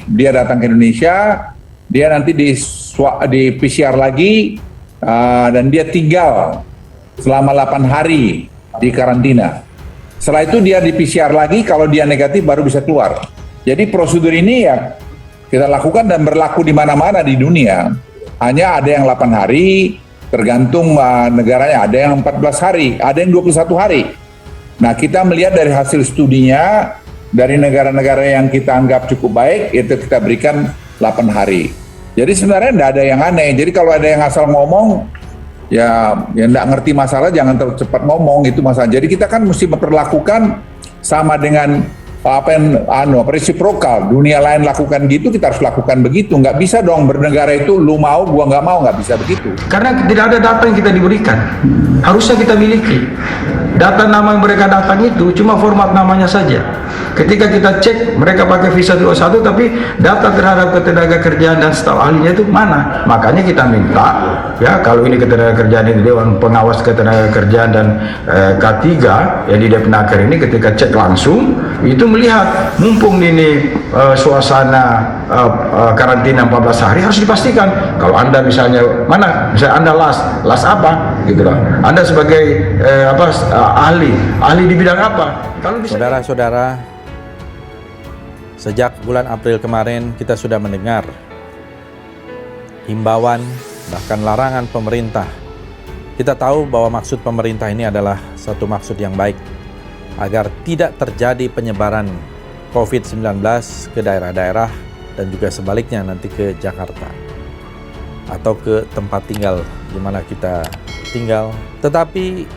dia datang ke Indonesia, dia nanti di PCR lagi, dan dia tinggal selama 8 hari di karantina. Setelah itu dia di PCR lagi, kalau dia negatif baru bisa keluar. Jadi prosedur ini ya kita lakukan dan berlaku di mana-mana di dunia. Hanya ada yang 8 hari, tergantung negaranya, ada yang 14 hari, ada yang 21 hari. Nah, kita melihat dari hasil studinya, dari negara-negara yang kita anggap cukup baik, itu kita berikan 8 hari. Jadi sebenarnya tidak ada yang aneh. Jadi kalau ada yang asal ngomong, ya tidak ngerti masalah, jangan terlalu cepat ngomong, itu masalah. Jadi kita kan mesti memperlakukan sama dengan apa yang reciprocal, dunia lain lakukan gitu, kita harus lakukan begitu. Nggak bisa dong bernegara itu lu mau, gua nggak mau, nggak bisa begitu. Karena tidak ada data yang kita diberikan, harusnya kita miliki. Data nama yang mereka datang itu cuma format namanya saja. Ketika kita cek, mereka pakai visa 21, tapi data terhadap ketenaga kerjaan dan staf ahlinya itu mana? Makanya kita minta, ya kalau ini ketenaga kerjaan ini Dewan Pengawas Ketenaga Kerjaan dan K3 yang di Depnaker ini ketika cek langsung, itu melihat mumpung ini suasana karantina 14 hari harus dipastikan. Kalau Anda misalnya mana, misalnya Anda las apa gitu loh. Anda sebagai ahli di bidang apa? Kalau bisa... Saudara-saudara, sejak bulan April kemarin kita sudah mendengar himbauan bahkan larangan pemerintah. Kita tahu bahwa maksud pemerintah ini adalah satu maksud yang baik, agar tidak terjadi penyebaran COVID-19 ke daerah-daerah dan juga sebaliknya nanti ke Jakarta atau ke tempat tinggal di mana kita tinggal. Tetapi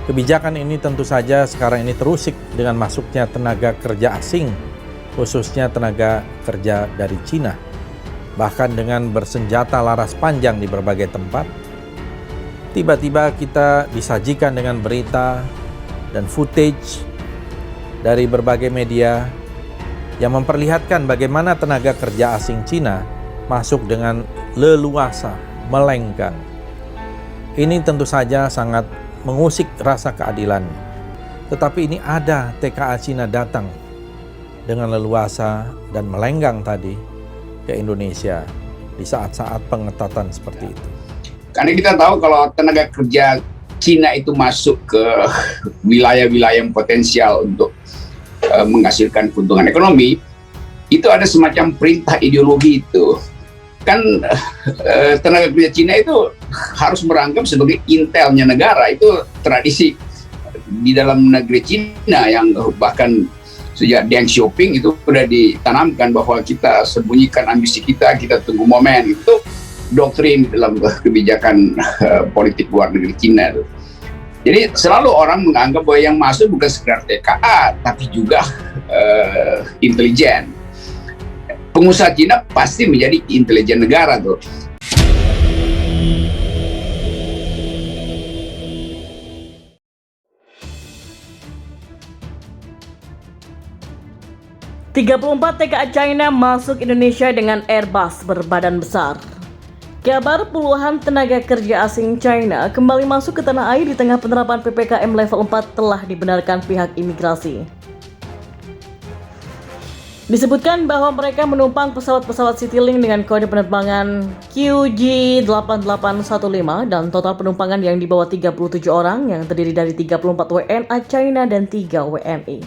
kebijakan ini tentu saja sekarang ini terusik dengan masuknya tenaga kerja asing, khususnya tenaga kerja dari Cina. Bahkan dengan bersenjata laras panjang di berbagai tempat, tiba-tiba kita disajikan dengan berita dan footage dari berbagai media yang memperlihatkan bagaimana tenaga kerja asing Cina masuk dengan leluasa, melenggang. Ini tentu saja sangat mengusik rasa keadilan. Tetapi ini ada TKA Cina datang dengan leluasa dan melenggang tadi ke Indonesia di saat-saat pengetatan seperti itu. Karena kita tahu kalau tenaga kerja Cina itu masuk ke wilayah-wilayah yang potensial untuk menghasilkan keuntungan ekonomi, itu ada semacam perintah ideologi itu. Kan tenaga kerja Cina itu harus merangkap sebagai intelnya negara, itu tradisi di dalam negeri Cina yang bahkan sejak Deng Xiaoping itu sudah ditanamkan bahwa kita sembunyikan ambisi kita tunggu momen. Itu doktrin dalam kebijakan politik luar negeri Cina itu. Jadi selalu orang menganggap bahwa yang masuk bukan sekedar TKA, tapi juga intelijen. Pengusaha Cina pasti menjadi intelijen negara tuh. "34 TKA China masuk Indonesia dengan Airbus berbadan besar." Kabar puluhan tenaga kerja asing China kembali masuk ke tanah air di tengah penerapan PPKM level 4 telah dibenarkan pihak imigrasi. Disebutkan bahwa mereka menumpang pesawat-pesawat Citylink dengan kode penerbangan QG8815 dan total penumpangan yang dibawa 37 orang yang terdiri dari 34 WNA China dan 3 WNI.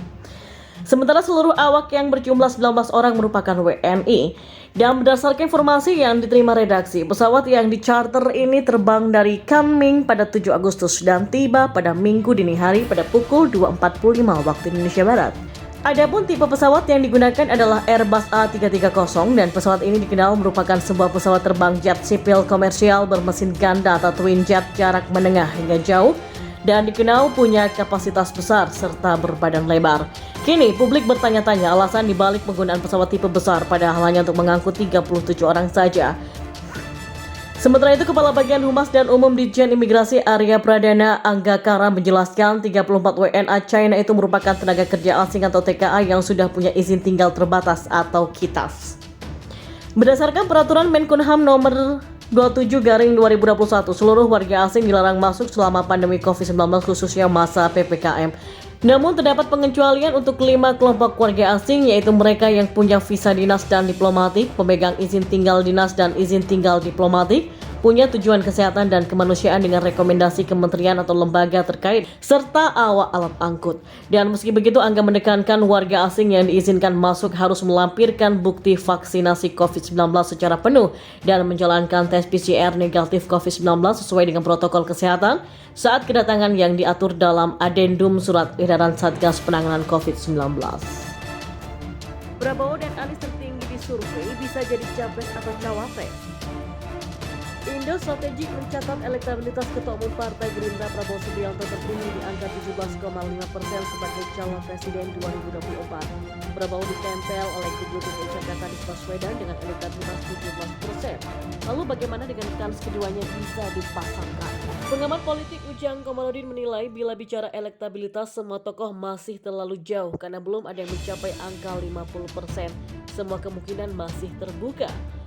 Sementara seluruh awak yang berjumlah 19 orang merupakan WNI. Dan berdasarkan informasi yang diterima redaksi, pesawat yang dicharter ini terbang dari Kunming pada 7 Agustus dan tiba pada Minggu dini hari pada pukul 2.45 waktu Indonesia Barat. Adapun tipe pesawat yang digunakan adalah Airbus A330 dan pesawat ini dikenal merupakan sebuah pesawat terbang jet sipil komersial bermesin ganda atau twin jet jarak menengah hingga jauh dan dikenal punya kapasitas besar serta berbadan lebar. Kini publik bertanya-tanya alasan dibalik penggunaan pesawat tipe besar padahal hanya untuk mengangkut 37 orang saja. Sementara itu, Kepala Bagian Humas dan Umum Ditjen Imigrasi Arya Pradana Anggakara menjelaskan 34 WNA China itu merupakan tenaga kerja asing atau TKA yang sudah punya izin tinggal terbatas atau KITAS. Berdasarkan peraturan Menkumham nomor 27/2021, seluruh warga asing dilarang masuk selama pandemi COVID-19 khususnya masa PPKM. Namun terdapat pengecualian untuk 5 kelompok warga asing, yaitu mereka yang punya visa dinas dan diplomatik, pemegang izin tinggal dinas dan izin tinggal diplomatik, punya tujuan kesehatan dan kemanusiaan dengan rekomendasi kementerian atau lembaga terkait, serta awak alat angkut. Dan meski begitu, Angga menekankan warga asing yang diizinkan masuk harus melampirkan bukti vaksinasi COVID-19 secara penuh dan menjalankan tes PCR negatif COVID-19 sesuai dengan protokol kesehatan saat kedatangan yang diatur dalam adendum surat edaran Satgas Penanganan COVID-19. Prabowo dan Anies tertinggi di survei bisa jadi capres atau cawapres. Indo Strategik mencatat elektabilitas Ketua Umum Partai Gerindra Prabowo Subianto tertinggi di angka 17,5% sebagai calon presiden 2024. Prabowo ditempel oleh Gubernur DKI Jakarta Anies Baswedan dengan elektabilitas 17%. Lalu bagaimana dengan kans keduanya bisa dipasangkan? Pengamat politik Ujang Komarudin menilai bila bicara elektabilitas semua tokoh masih terlalu jauh karena belum ada yang mencapai angka 50%. Semua kemungkinan masih terbuka.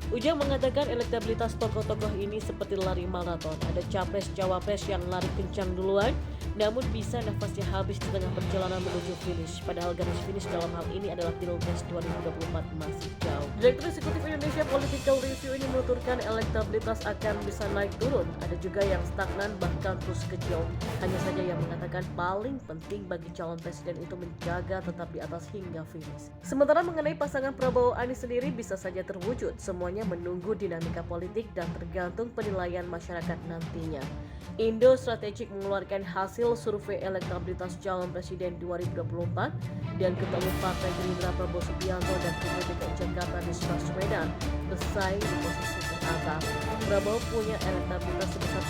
Ujang mengatakan elektabilitas tokoh-tokoh ini seperti lari maraton. Ada capres-cawapres yang lari kencang duluan, namun bisa nafasnya habis di tengah perjalanan menuju finish. Padahal garis finish dalam hal ini adalah Pilpres 2024 masih jauh. Direktur Eksekutif Indonesia Political Review ini menuturkan elektabilitas akan bisa naik turun. Ada juga yang stagnan bahkan terus kecil. Hanya saja yang mengatakan paling penting bagi calon presiden itu menjaga tetap di atas hingga finish. Sementara mengenai pasangan Prabowo Anies sendiri bisa saja terwujud. Semuanya menunggu dinamika politik dan tergantung penilaian masyarakat nantinya. Indo Strategik mengeluarkan hasil survei elektabilitas calon presiden 2024 dan Ketua Umum Partai Gerindra Prabowo Subianto dan Gubernur DKI Jakarta Anies Baswedan bersaing di posisi teratas. Prabowo punya elektabilitas sebesar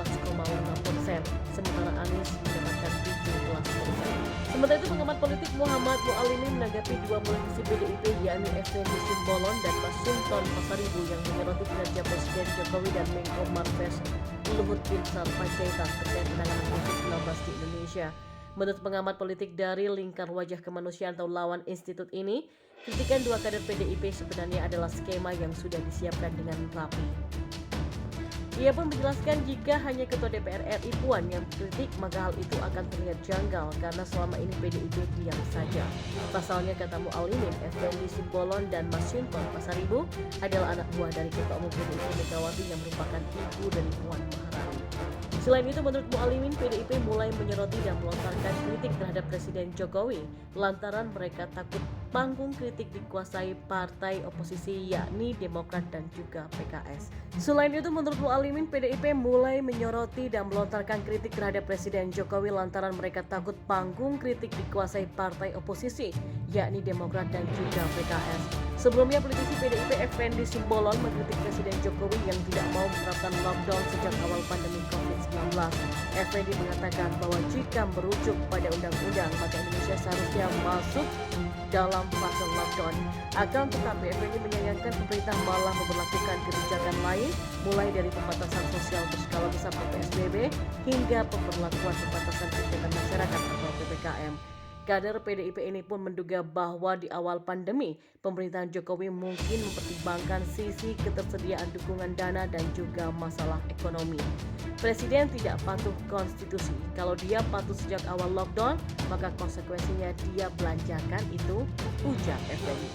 17,5%, sementara Anies mendapatkan 17%. Sementara itu pengamat politik Muhammad Mualimin menanggapi dua politisi PDIP yakni Effendi Simbolon dan Masinton Pasaribu yang menyoroti kinerja Presiden Jokowi dan Menko Marves Luhut Binsar Panjaitan terkait penanganan COVID-19 di Indonesia. Menurut pengamat politik dari Lingkar Wajah Kemanusiaan atau Lawan Institut ini, kritikan dua kader PDIP sebenarnya adalah skema yang sudah disiapkan dengan rapi. Ia pun menjelaskan jika hanya Ketua DPR RI Puan yang kritik, maka hal itu akan terlihat janggal karena selama ini PDIP diam saja. Pasalnya, kata Mualimin, Effendi Simbolon dan Masinton Pasaribu adalah anak buah dari Ketua Umum PDIP Megawati yang merupakan ibu dari Puan Maharani. Selain itu, menurut Mualimin, PDIP mulai menyoroti dan melontarkan kritik terhadap Presiden Jokowi lantaran mereka takut panggung kritik dikuasai partai oposisi yakni Demokrat dan juga PKS. Selain itu, menurut Mualimin, PDIP mulai menyoroti dan melontarkan kritik terhadap Presiden Jokowi lantaran mereka takut panggung kritik dikuasai partai oposisi yakni Demokrat dan juga PKS. Sebelumnya, politisi PDIP Effendi Simbolon mengkritik Presiden Jokowi yang tidak mau menerapkan lockdown sejak awal pandemi COVID-19. Effendi mengatakan bahwa jika merujuk pada undang-undang, maka Indonesia seharusnya masuk dalam fase lockdown. Akan tetapi, Effendi menyayangkan pemerintah malah memperlakukan kebijakan lain, mulai dari pembatasan sosial berskala besar atau PSBB hingga pemberlakuan pembatasan kegiatan masyarakat atau PPKM. Kader PDIP ini pun menduga bahwa di awal pandemi, pemerintahan Jokowi mungkin mempertimbangkan sisi ketersediaan dukungan dana dan juga masalah ekonomi. Presiden tidak patuh konstitusi. Kalau dia patuh sejak awal lockdown, maka konsekuensinya dia belanjakan itu, ujar Effendi.